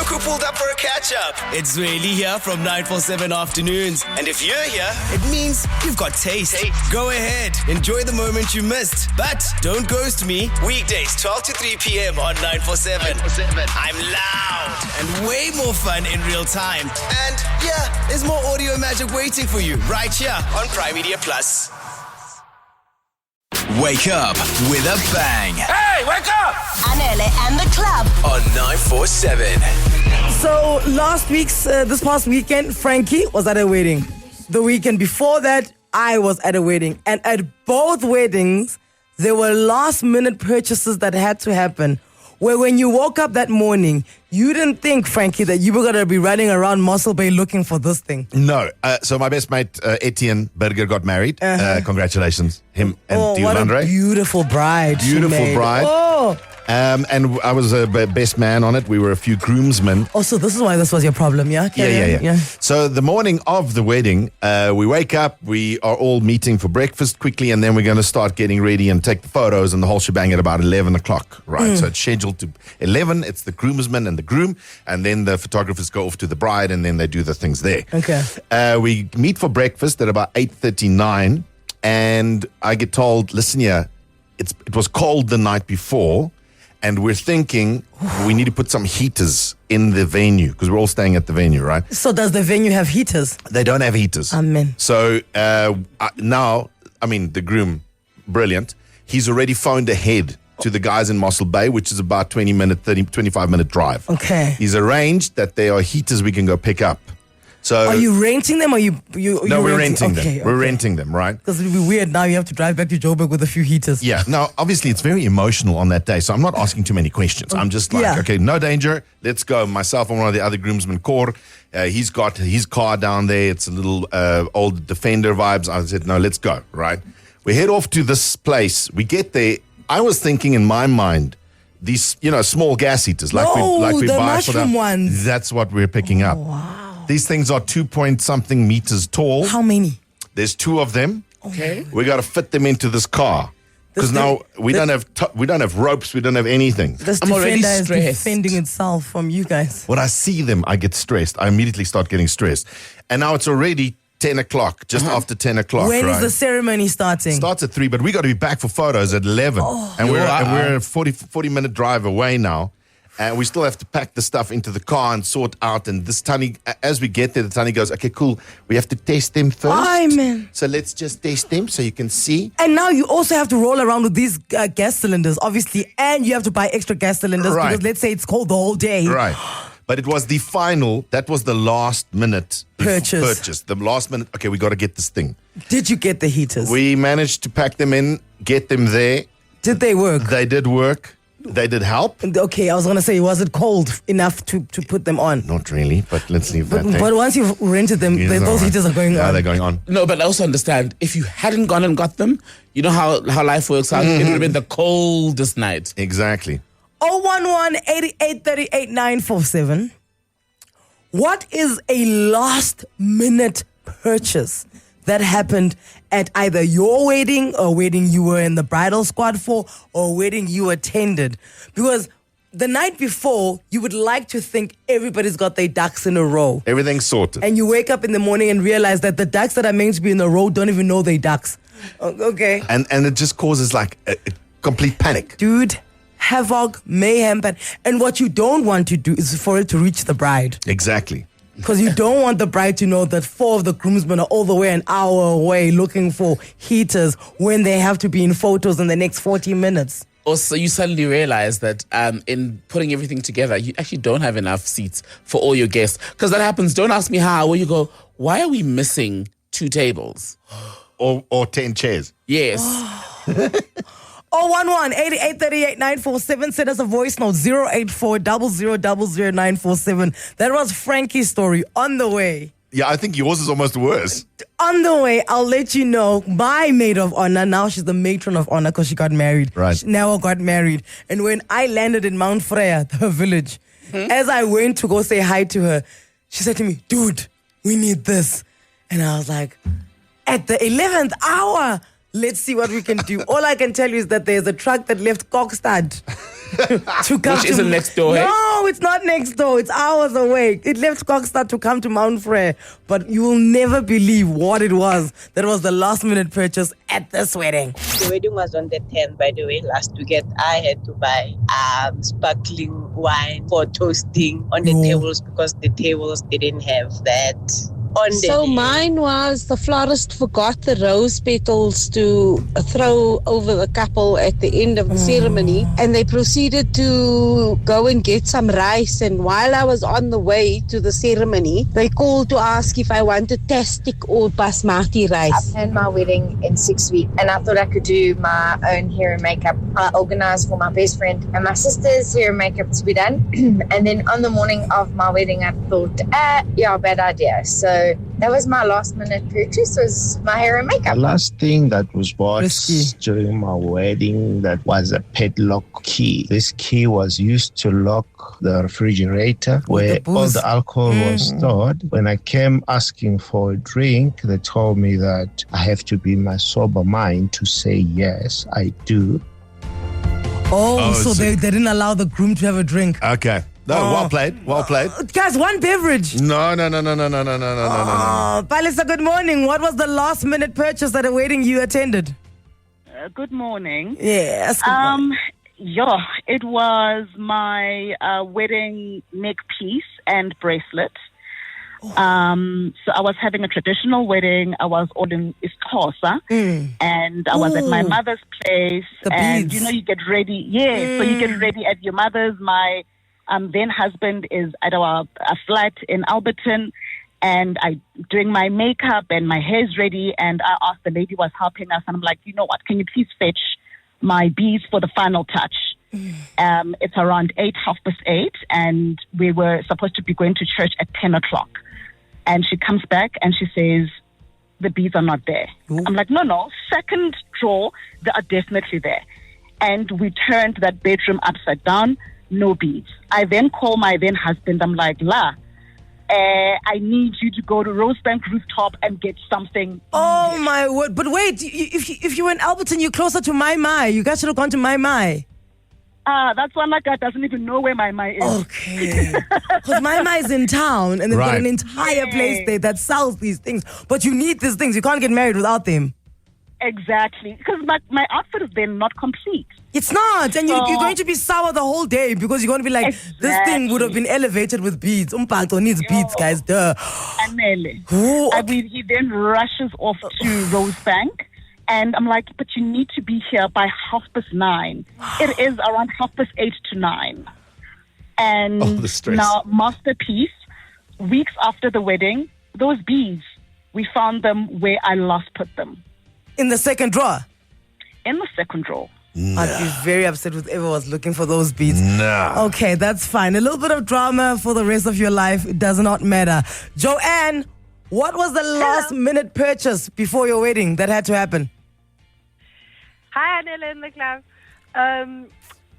who pulled up for a catch-up. It's really here from 947 Afternoons. And if you're here, it means you've got taste. Go ahead, enjoy the moment you missed. But don't ghost me. Weekdays 12 to 3 p.m. on 947. I'm loud and way more fun in real time. And yeah, there's more audio magic waiting for you right here on Prime Media Plus. Wake up with a bang. Hey, wake up! Anele and The Club On 947. So this past weekend, Frankie was at a wedding. The weekend before that, I was at a wedding. And at both weddings, there were last minute purchases that had to happen. Where when you woke up that morning, you didn't think, Frankie, that you were going to be running around Mossel Bay looking for this thing. No. So my best mate, Etienne Berger, got married. Congratulations, him and what a Dilandre. beautiful bride. Beautiful bride. Oh. And I was a best man on it. We were a few groomsmen. Oh, so this is why this was your problem, yeah? Yeah. So the morning of the wedding, we wake up, we are all meeting for breakfast quickly, and then we're going to start getting ready and take the photos and the whole shebang at about 11 o'clock, right? So it's scheduled to 11. It's the groomsmen and the groom, and then the photographers go off to the bride, and then they do the things there. Okay. We meet for breakfast at about 8:39, and I get told, listen here, it was cold the night before, and we're thinking we need to put some heaters in the venue because we're all staying at the venue, right? So does the venue have heaters? They don't have heaters. Amen. So now, the groom, brilliant. He's already phoned ahead to the guys in Mossel Bay, which is about 25-minute drive. Okay. He's arranged that there are heaters we can go pick up. So Are you renting them or you No, we're renting them. Okay, We're renting them, right? Because it would be weird now you have to drive back to Joburg with a few heaters. Yeah. Now, obviously, it's very emotional on that day, so I'm not asking too many questions. I'm just like, okay, no danger. Let's go. Myself and one of the other groomsmen, Cor, he's got his car down there. It's a little old Defender vibes. I said, no, let's go, right? We head off to this place. We get there. I was thinking in my mind, these, small gas heaters, like we the buy for mushroom ones. That's what we're picking up. Wow. These things are 2-point-something meters tall. How many? There's 2 of them. Okay. We got to fit them into this car because now we don't have ropes. We don't have anything. This I'm already Defender is stressed. defending itself from you guys. When I see them, I get stressed. I immediately start getting stressed. And now it's already 10 o'clock, just after 10 o'clock. When right? is the ceremony starting? Starts at 3, but we got to be back for photos at 11. And we're a 40-minute drive away now. And we still have to pack the stuff into the car and sort out. And this Tani, as we get there, the Tani goes, okay, cool. We have to test them first. Amen. So let's just test them so you can see. And now you also have to roll around with these gas cylinders, obviously, and you have to buy extra gas cylinders because let's say it's cold the whole day. Right. But it was the final, that was the last minute Purchase. The last minute, okay, we got to get this thing. Did you get the heaters? We managed to pack them in, get them there. Did they work? They did work. They did help. Okay, I was going to say, was it cold enough to put them on? Not really, but let's leave that there. But once you've rented them, those heaters are going on. Yeah, they're going on. No, but I also understand, if you hadn't gone and got them, you know how life works out. It would have been the coldest night. Exactly. 011-8838-947. What is a last minute purchase that happened at either your wedding or wedding you were in the bridal squad for or wedding you attended? Because the night before, you would like to think everybody's got their ducks in a row. Everything's sorted. And you wake up in the morning and realize that the ducks that are meant to be in a row don't even know they're ducks. Okay. And it just causes like a complete panic. Dude, havoc, mayhem. And what you don't want to do is for it to reach the bride. Exactly. Because you don't want the bride to know that 4 of the groomsmen are all the way an hour away looking for heaters when they have to be in photos in the next 40 minutes. Also, you suddenly realize that in putting everything together, you actually don't have enough seats for all your guests. Because that happens. Don't ask me how. Where you go, why are we missing 2 tables? Or 10 chairs. Yes. 011-8838-947. Send us a voice note, 084-0000-947. That was Frankie's story. On the way. Yeah, I think yours is almost worse. On the way, I'll let you know my maid of honor. Now she's the matron of honor because she got married. Right. She now got married. And when I landed in Mount Freya, the village, as I went to go say hi to her, she said to me, dude, we need this. And I was like, at the 11th hour, Let's see what we can do. All I can tell you is that there's a truck that left Kokstad to come Which to... isn't next door, hey? No, it's not next door. It's hours away. It left Kokstad to come to Mount Frere. But you will never believe what it was. That was the last minute purchase at this wedding. The wedding was on the 10th, by the way. Last weekend, I had to buy sparkling wine for toasting on the tables because the tables didn't have that. So mine was the florist forgot the rose petals to throw over the couple at the end of the ceremony, and they proceeded to go and get some rice. And while I was on the way to the ceremony, they called to ask if I wanted tastic or basmati rice. I planned my wedding in 6 weeks, and I thought I could do my own hair and makeup. I organized for my best friend and my sister's hair and makeup to be done. And then on the morning of my wedding, I thought, bad idea. So that was my last minute purchase, was my hair and makeup. The last thing that was bought Risky. during my wedding, that was a padlock key. This key was used to lock the refrigerator where all the alcohol was stored. When I came asking for a drink, they told me that I have to be in my sober mind to say yes, I do. So they didn't allow the groom to have a drink. Okay. No, well played. Well played. Guys, one beverage. No. Palisa, good morning. What was the last minute purchase at a wedding you attended? Good morning. Yes. It was my wedding neck piece and bracelet. So I was having a traditional wedding. I was all in Isxhosa, and I was at my mother's place. The and beads. you get ready. Yeah, so you get ready at your mother's. My then husband is at a flat in Alberton, and I doing my makeup and my hair's ready. And I asked the lady who was helping us, and I'm like, you know what? Can you please fetch my beads for the final touch? It's around 8:30, and we were supposed to be going to church at 10 o'clock. And she comes back and she says, the beads are not there. I'm like, no, second drawer, they are definitely there. And we turned that bedroom upside down, no beads. I then call my then husband. I'm like, I need you to go to Rosebank rooftop and get something. Oh my word. But wait, if you were in Alberton, you're closer to My. You guys should have gone to My. That's one like that doesn't even know where my is. Okay. Because My is in town and they've got Right. an entire place there that sells these things. But you need these things. You can't get married without them. Exactly. Because my outfit is then not complete. It's not. And you're going to be sour the whole day because you're going to be like, this thing would have been elevated with beads. Umphato needs beads, guys. Duh. Anele. Oh, He then rushes off to Rosebank. And I'm like, but you need to be here by 9:30. It is around 8:30 to 9. And the stress. now, masterpiece, weeks after the wedding, those beads, we found them where I last put them. in the second drawer. In the second drawer. I'd be very upset with whoever was looking for those beads. No. Okay, that's fine. A little bit of drama for the rest of your life. It does not matter. Joanne, what was the last minute purchase before your wedding that had to happen? Hi, Anele and The Club.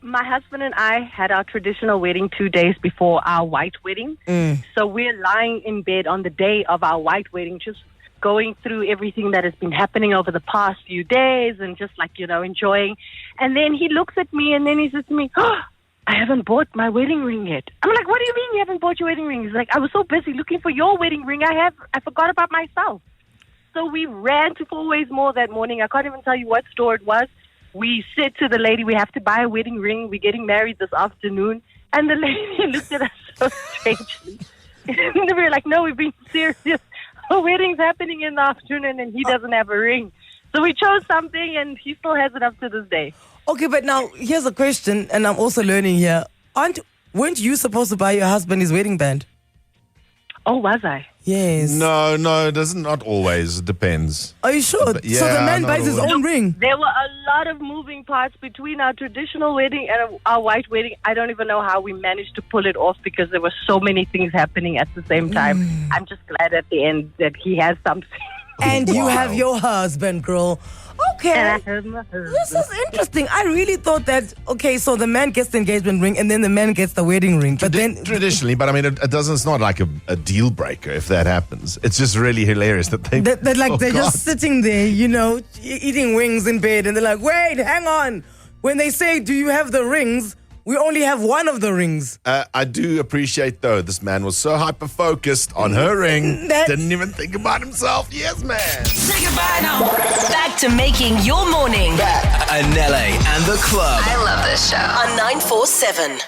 My husband and I had our traditional wedding 2 days before our white wedding. So we're lying in bed on the day of our white wedding, just going through everything that has been happening over the past few days and just enjoying. And then he looks at me and then he says to me, I haven't bought my wedding ring yet. I'm like, what do you mean you haven't bought your wedding ring? He's like, I was so busy looking for your wedding ring, I forgot about myself. So we ran to Four Ways Mall that morning. I can't even tell you what store it was. We said to the lady, we have to buy a wedding ring. We're getting married this afternoon. And the lady looked at us so strangely. And we were like, no, we're being serious. Our wedding's happening in the afternoon and he doesn't have a ring. So we chose something and he still has it up to this day. Okay, but now here's a question, and I'm also learning here. Weren't you supposed to buy your husband his wedding band? Oh, was I? Yes. No, it doesn't. Not always. It depends. Are you sure? But So the yeah, man not buys his always. own ring. There were a lot of moving parts between our traditional wedding and our white wedding. I don't even know how we managed to pull it off because there were so many things happening at the same time. I'm just glad at the end that he has something. and you Wow. have your husband, girl. Okay. This is interesting. I really thought that, okay, so the man gets the engagement ring and then the man gets the wedding ring. But then Traditionally, but I mean, it doesn't. It's not like a deal breaker if that happens. It's just really hilarious that they're God. just sitting there, eating wings in bed, and they're like, wait, hang on. When they say, do you have the rings? We only have one of the rings. I do appreciate, though, this man was so hyper-focused on her ring, didn't even think about himself. Yes, man. Say goodbye now. Back to making your morning. Anele and The Club. I love this show. On 947.